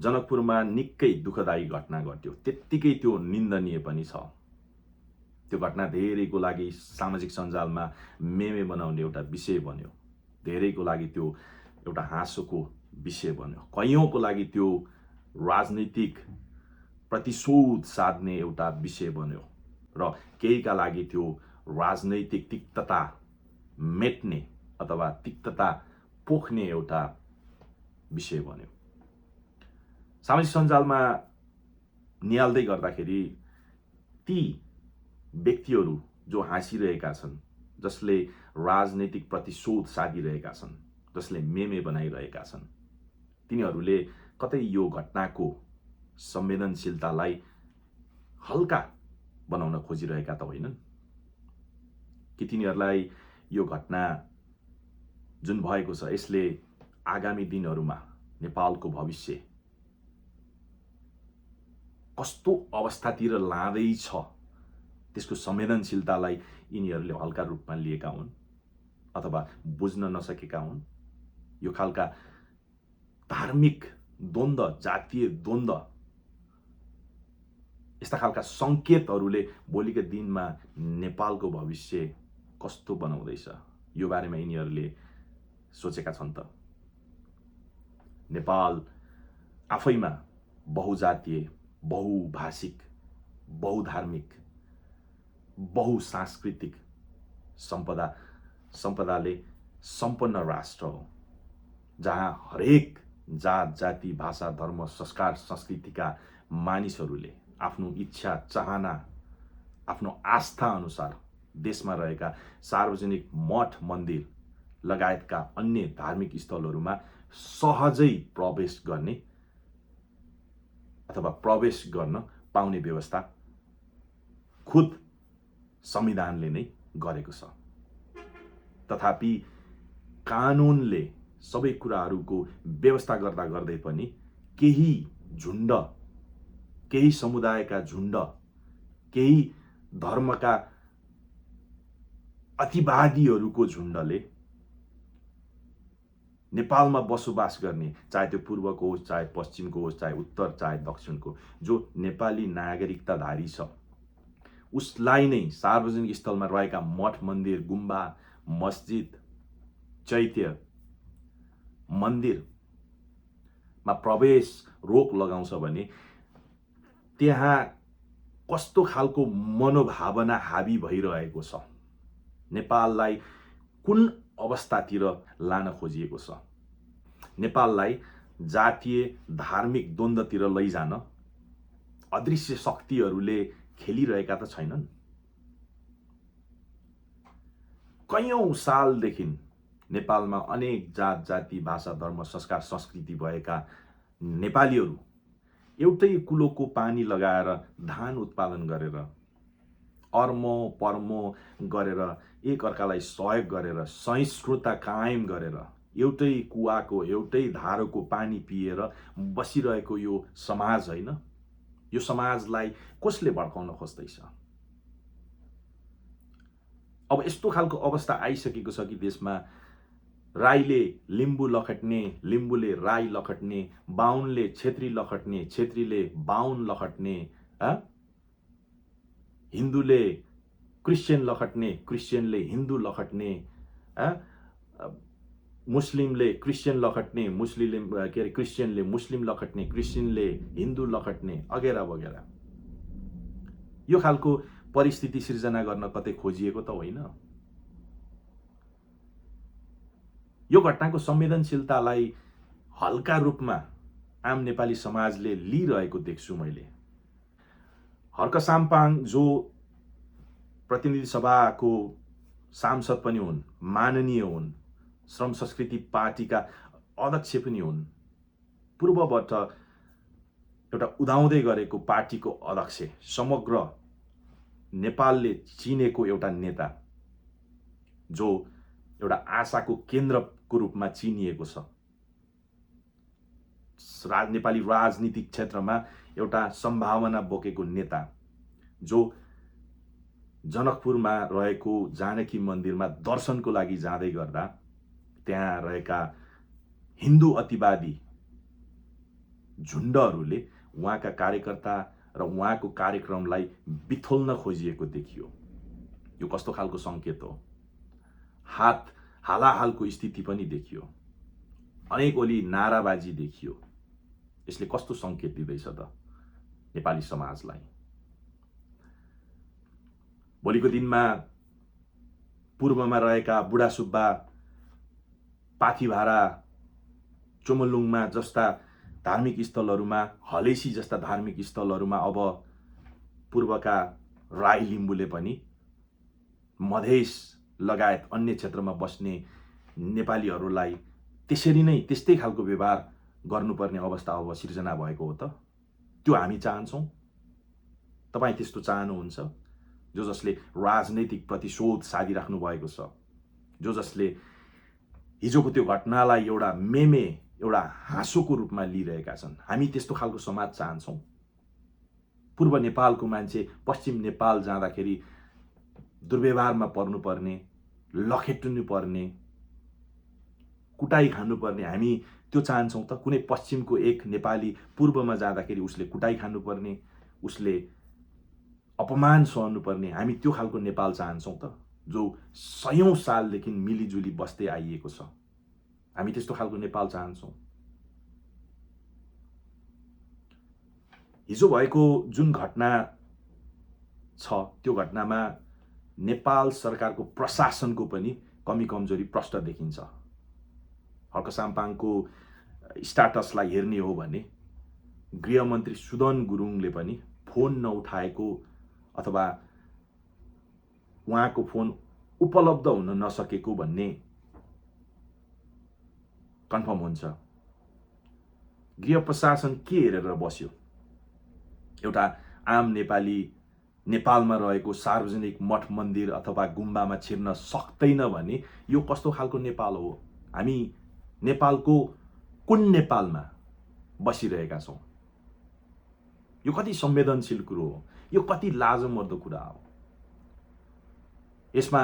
जनकपुरमा निकै दुःखदायी घटना घट्यो, त्यत्तिकै त्यो निन्दनीय पनि छ। त्यो घटना धेरैको लागि सामाजिक सञ्जालमा मेमे बनाउने एउटा विषय बन्यो, धेरैको लागि त्यो एउटा हाँसोको विषय बन्यो, कैयौँको लागि त्यो राजनीतिक प्रतिशोध साध्ने एउटा विषय बन्यो र केहीका लागि त्यो राजनैतिक तिक्तता मेट्ने अथवा तिक्तता पोख्ने एउटा विषय बन्यो। सामाजिक सञ्जालमा निहाल्दै गर्दाखेरि ती व्यक्तिहरू जो हाँसिरहेका छन्, जसले राजनैतिक प्रतिशोध साधिरहेका छन्, जसले मेमे बनाइरहेका छन्, तिनीहरूले कतै यो घटनाको संवेदनशीलतालाई हल्का बनाउन खोजिरहेका त होइनन् कि तिनीहरूलाई यो घटना जुन भएको छ यसले आगामी दिनहरूमा नेपालको भविष्य कस्तो अवस्थातिर लाँदैछ त्यसको संवेदनशीलतालाई यिनीहरूले हल्का रूपमा लिएका हुन् अथवा बुझ्न नसकेका हुन्। यो खालका धार्मिक द्वन्द्व, जातीय द्वन्द्व, यस्ता खालका संकेतहरूले भोलिका दिनमा नेपालको भविष्य कस्तो बनाउँदैछ यो बारेमा यिनीहरूले सोचेका छन् त? नेपाल आफैमा बहुजातीय, बहुभाषिक, बहुधार्मिक, बहुसांस्कृतिक सम्पदाले सम्पन्न राष्ट्र हो, जहाँ हरेक जात, जाति, भाषा, धर्म, संस्कार, संस्कृतिका मानिसहरूले आफ्नो इच्छा, चाहना, आफ्नो आस्था अनुसार देशमा रहेका सार्वजनिक मठ, मन्दिर लगायतका अन्य धार्मिक स्थलहरूमा सहजै प्रवेश गर्ने अथवा प्रवेश गर्न पाउने व्यवस्था खुद संविधानले नै गरेको छ। तथापि कानुनले सबै कुराहरूको व्यवस्था गर्दा गर्दै पनि केही झुण्ड, केही समुदायका झुण्ड, केही धर्मका अतिवादीहरूको झुण्डले नेपालमा बसोबास गर्ने, चाहे त्यो पूर्वको होस्, चाहे पश्चिमको होस्, चाहे उत्तर, चाहे दक्षिणको, जो नेपाली नागरिकताधारी छ उसलाई नै सार्वजनिक स्थलमा रहेका मठ, मन्दिर, गुम्बा, मस्जिद, चैत्य, मन्दिरमा प्रवेश रोक लगाउँछ भने त्यहाँ कस्तो खालको मनोभावना हावी भइरहेको छ, नेपाललाई कुन अवस्थातिर लान खोजिएको छ, नेपाललाई जातीय धार्मिक द्वन्द्वतिर लैजान अदृश्य शक्तिहरूले खेलिरहेका त छैनन्। कैयौं सालदेखि नेपालमा अनेक जात, जाति, भाषा, धर्म, संस्कार, संस्कृति भएका नेपालीहरू एउटै कुलोको पानी लगाएर धान उत्पादन गरेर, अर्मो पर्मो गरेर, एक अर्कालाई सहयोग गरेर, सहिष्णुता कायम गरेर, एउटै कुवाको, एउटै धारोको पानी पिएर बसिरहेको यो समाज होइन, यो समाजलाई कसले भड्काउन खोज्दैछ? अब यस्तो खालको अवस्था आइसकेको छ कि देशमा राईले लिम्बू लखट्ने, लिम्बूले राई लखट्ने, बाहुनले छेत्री लखट्ने, छेत्रीले बाहुन लखट्ने, हिन्दूले क्रिश्चियन लखट्ने, क्रिश्चियनले हिन्दू लखट्ने, मुस्लिमले क्रिश्चियन लखट्ने, क्रिश्चियनले मुस्लिम लखट्ने, क्रिश्चियनले हिन्दू लखट्ने, अगेरा वगेरा। यो खालको परिस्थिति सिर्जना गर्न कतै खोजिएको त होइन। यो घटनाको संवेदनशीलतालाई हल्का रूपमा आम नेपाली समाजले लिइरहेको देख्छु मैले। हर्क साम्पाङ जो प्रतिनिधि सभाको सांसद पनि हुन्, माननीय हुन्, श्रम संस्कृति पार्टीका अध्यक्ष पनि हुन्, पूर्वबाट एउटा उदाउँदै गरेको पार्टीको अध्यक्ष, समग्र नेपालले चिनेको एउटा नेता, जो एउटा आशाको केन्द्रको रूपमा चिनिएको छ, नेपाली राजनीतिक क्षेत्रमा एउटा सम्भावना बोकेको नेता, जो जनकपुरमा रहेको जानकी मन्दिरमा दर्शनको लागि जाँदै गर्दा त्यहाँ रहेका हिन्दू अतिवादी झुण्डहरूले उहाँका कार्यकर्ता र उहाँको कार्यक्रमलाई बिथोल्न खोजिएको देखियो। यो कस्तो खालको सङ्केत हो? हालाहालको स्थिति पनि देखियो, अनेक ओली नाराबाजी देखियो। यसले कस्तो सङ्केत दिँदैछ त नेपाली समाजलाई? भोलिको दिनमा पूर्वमा रहेका बुढासुब्बा, पाथिभारा, चोमलुङमा जस्ता धार्मिक स्थलहरूमा, हलेसी जस्ता धार्मिक स्थलहरूमा अब पूर्वका राई लिम्बूले पनि मधेस लगायत अन्य क्षेत्रमा बस्ने नेपालीहरूलाई त्यसरी नै त्यस्तै खालको व्यवहार गर्नुपर्ने अवस्था अब सिर्जना भएको हो त? त्यो हामी चाहन्छौँ? तपाईँ त्यस्तो चाहनुहुन्छ? जो जसले राजनैतिक प्रतिशोध साधिराख्नु भएको छ, जो जसले हिजोको त्यो घटनालाई एउटा मेमे, एउटा हाँसोको रूपमा लिइरहेका छन्, हामी त्यस्तो खालको समाज चाहन्छौँ? पूर्व नेपालको मान्छे पश्चिम नेपाल जाँदाखेरि दुर्व्यवहारमा पर्नुपर्ने, लखेट्नु पर्ने, कुटाई खानुपर्ने, हामी त्यो चाहन्छौँ त? कुनै पश्चिमको एक नेपाली पूर्वमा जाँदाखेरि उसले कुटाई खानुपर्ने, उसले अपमान सहनुपर्ने, हामी त्यो खालको नेपाल चाहन्छौँ त? जो 100औं सालदेखि मिलिजुली बस्दै आइएको छ, हामी त्यस्तो खालको नेपाल चाहन्छौँ? हिजो भएको जुन घटना छ, त्यो घटनामा नेपाल सरकारको प्रशासनको पनि कमी कमजोरी प्रष्ट देखिन्छ। हर्क साम्पाङको स्टाटसलाई हेर्ने हो भने गृहमन्त्री सुदन गुरुङले पनि फोन नउठाएको अथवा उहाँको फोन उपलब्ध हुन नसकेको भन्ने कन्फर्म हुन्छ। गृह प्रशासन के हेरेर बस्यो? एउटा आम नेपाली नेपालमा रहेको सार्वजनिक मठ मन्दिर अथवा गुम्बामा छिर्न सक्दैन भने यो कस्तो खालको नेपाल हो? हामी नेपालको कुन नेपालमा बसिरहेका छौँ? यो कति संवेदनशील कुरो हो? यो कति लाजमर्दो कुरा हो? यसमा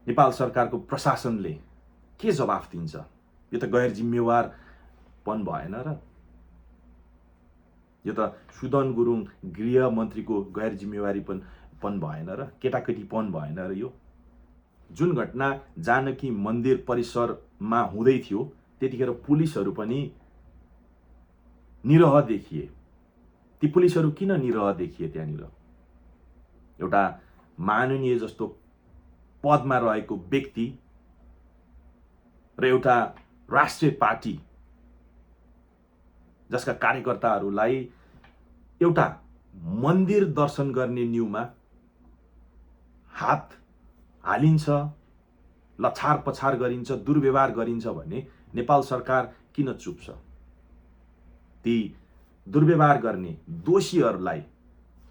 नेपाल सरकारको प्रशासनले के जवाफ दिन्छ? यो त गैर जिम्मेवारपन भएन र? यो त सुदन गुरुङ गृह मन्त्रीको गैर जिम्मेवारीपन भएन र? केटाकेटीपन भएन र? यो जुन घटना जानकी मन्दिर परिसरमा हुँदै थियो त्यतिखेर पुलिसहरू पनि निरह देखिए। ती पुलिसहरू किन निरह देखिए त्यहाँनिर? एउटा माननीय जस्तो पदमा रहेको व्यक्ति र एउटा राष्ट्रिय पार्टी जसका कार्यकर्ताहरूलाई एउटा मन्दिर दर्शन गर्ने न्युमा हात हालिन्छ, लछार पछार गरिन्छ, दुर्व्यवहार गरिन्छ भने नेपाल सरकार किन चुप छ? ती दुर्व्यवहार गर्ने दोषीहरूलाई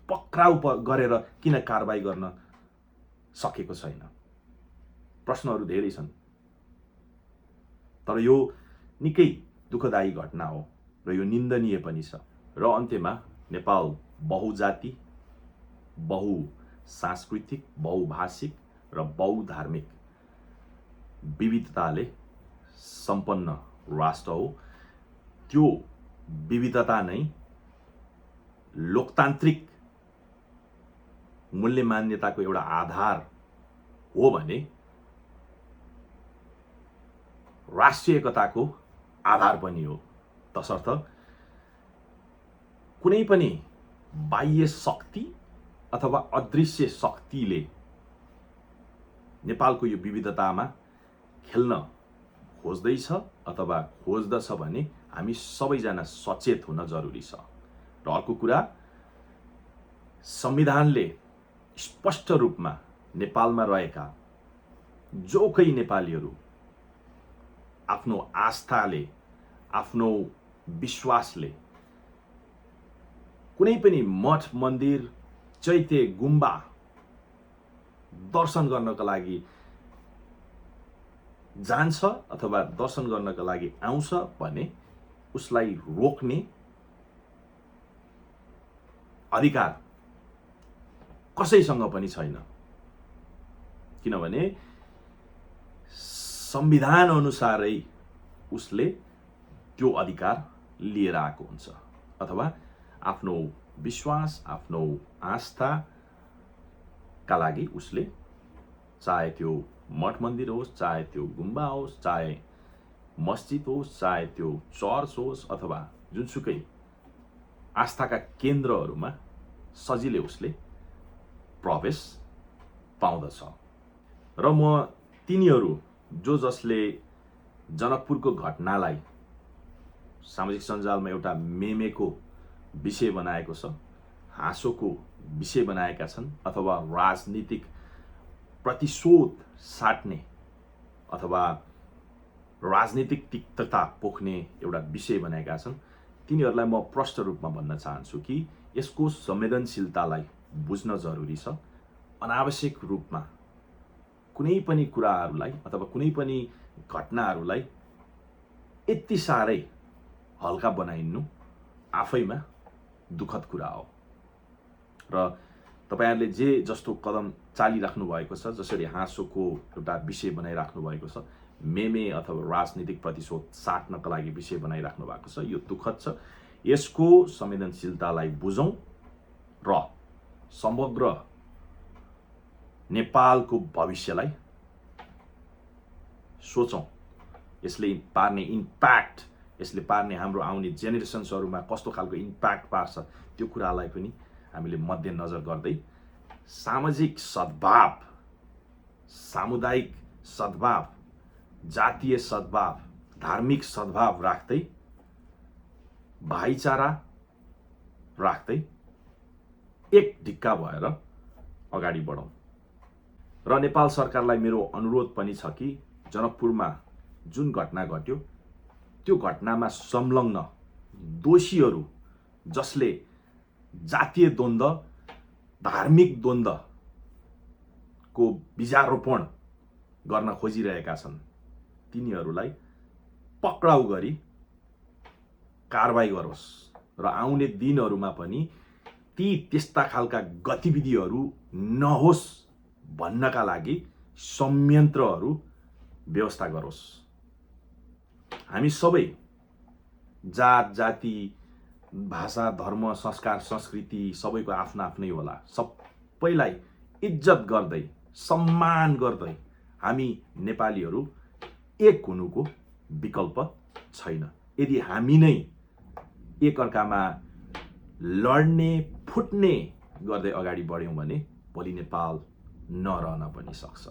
पक्राउ गरेर किन कारबाही गर्न सकेको छैन? प्रश्नहरू धेरै छन्। तर यो निकै दुःखदायी घटना हो र यो निन्दनीय पनि छ। र अन्त्यमा नेपाल बहुजाति, बहुसांस्कृतिक, बहुभाषिक र बहुधार्मिक विविधताले सम्पन्न राष्ट्र हो। त्यो विविधता नै लोकतान्त्रिक मूल्य मान्यताको एउटा आधार हो भने राष्ट्रिय एकताको आधार पनि हो। तसर्थ कुनै पनि बाह्य शक्ति अथवा अदृश्य शक्तिले नेपालको यो विविधतामा खेल्न खोज्दैछ अथवा खोज्दछ भने हामी सबैजना सचेत हुन जरुरी छ। र अर्को कुरा, संविधानले स्पष्ट रूपमा नेपालमा रहेका जोकै नेपालीहरू आफ्नो आस्थाले, आफ्नो विश्वासले कुनै पनि मठ मन्दिर, चैत्य गुम्बा दर्शन गर्नका लागि जान्छ अथवा दर्शन गर्नका लागि आउँछ भने उसलाई रोक्ने अधिकार कसैसँग पनि छैन। किनभने संविधान अनुसारै उसले त्यो अधिकार लिएर आएको हुन्छ, अथवा आफ्नो विश्वास, आफ्नो आस्थाका लागि उसले, चाहे त्यो मठ मन्दिर होस्, चाहे त्यो गुम्बा होस्, चाहे मस्जिद होस्, चाहे त्यो चर्च होस्, अथवा जुनसुकै आस्थाका केन्द्रहरूमा सजिलै उसले प्रवेश पाउँदछ। र म तिनीहरू जसले जनकपुरको घटनालाई सामाजिक सञ्जालमा एउटा मेमेको विषय बनाएको छ, हाँसोको विषय बनाएका छन्, अथवा राजनीतिक प्रतिशोध साट्ने अथवा राजनीतिक तिक्तता पोख्ने एउटा विषय बनाएका छन्, तिनीहरूलाई म प्रष्ट रूपमा भन्न चाहन्छु कि यसको संवेदनशीलतालाई बुझ्न जरुरी छ। अनावश्यक रूपमा कुनै पनि कुराहरूलाई अथवा कुनै पनि घटनाहरूलाई यति साह्रै हल्का बनाइनु आफैमा दुःखद कुरा हो। र तपाईहरुले जे जस्तो कदम चालिराख्नु भएको छ, जसरी हाँसोको एउटा विषय बनाइराख्नु भएको छ, मेमे अथवा राजनीतिक प्रतिशोध साट्नका लागि विषय बनाइराख्नु भएको छ, यो दुःखद छ। यसको संवेदनशीलतालाई बुझौं र समग्र नेपालको भविष्यलाई सोचौं। यसले पार्ने इम्प्याक्ट, यसले पार्ने हाम्रो आउने जेनेरेसन्सहरुमा कस्तो खालको इम्प्याक्ट पार्छ, त्यो कुरालाई पनि हामीले मध्यनजर गर्दै सामाजिक सद्भाव, सामुदायिक सद्भाव, जातीय सद्भाव, धार्मिक सद्भाव राख्दै, भाइचारा राख्दै एक ढिक्का भएर अगाडि बढौं। र नेपाल सरकारलाई मेरो अनुरोध पनि छ कि जनकपुरमा जुन घटना घट्यो, त्यो घटनामा संलग्न दोषीहरू जसले जातीय द्वन्द्व, धार्मिक द्वन्द्वको बीजारोपण गर्न खोजिरहेका छन्, तिनीहरूलाई पक्राउ गरी कारबाही गरोस् र आउने दिनहरूमा पनि त्यस्ता खालका गतिविधिहरू नहोस् भन्नका लागि संयन्त्रहरू व्यवस्था गरोस्। हामी सबै जात, जाति, भाषा, धर्म, संस्कार, संस्कृति सबैको आफ्नो आफ्नै होला। सबैलाई इज्जत गर्दै, सम्मान गर्दै हामी नेपालीहरू एक हुनुको विकल्प छैन। यदि हामी नै एकअर्कामा लड्ने, फुट्ने गर्दै अगाडि बढ्यौं भने भोलि नेपाल नरहन पनि सक्छ।